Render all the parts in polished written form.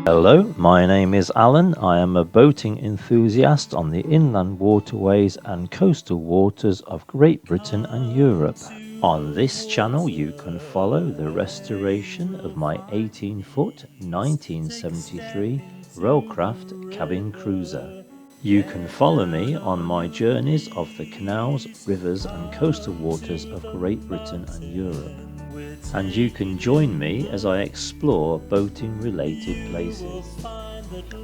Hello, my name is Alan. I am a boating enthusiast on the inland waterways and coastal waters of Great Britain and Europe. On this channel you can follow the restoration of my 18-foot 1973 Railcraft cabin cruiser. You can follow me on my journeys of the canals, rivers and coastal waters of Great Britain and Europe. And you can join me as I explore boating related places.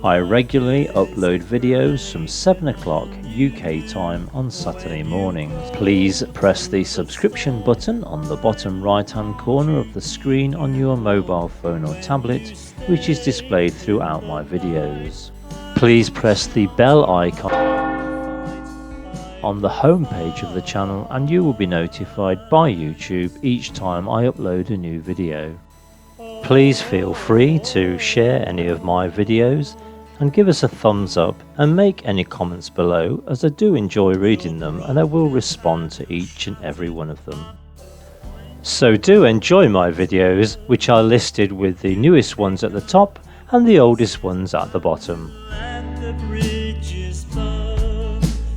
I regularly upload videos from 7 o'clock UK time on Saturday mornings. Please press the subscription button on the bottom right hand corner of the screen on your mobile phone or tablet, which is displayed throughout my videos. Please press the bell icon on the home page of the channel and you will be notified by YouTube each time I upload a new video. Please feel free to share any of my videos and give us a thumbs up and make any comments below, as I do enjoy reading them and I will respond to each and every one of them. So do enjoy my videos, which are listed with the newest ones at the top and the oldest ones at the bottom.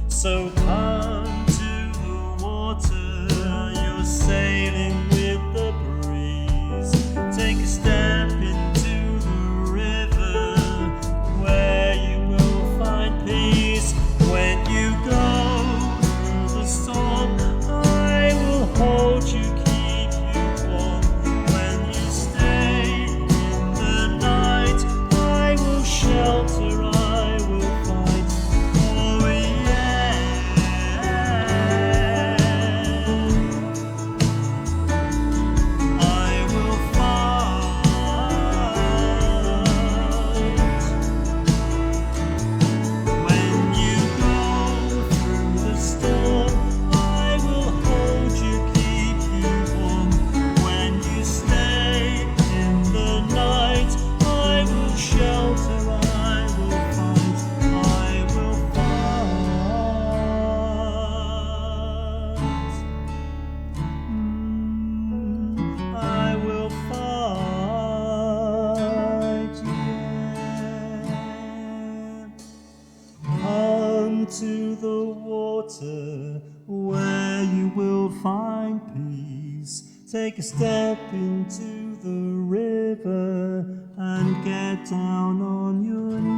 So come to the water, you're sailing with the breeze. Take a step into the river, where you will find peace. When you go through the storm, I will hold you, keep you warm. When you stay in the night, I will shelter, I will fight. Oh yeah. To the water, where you will find peace. Take a step into the river and get down on your knees.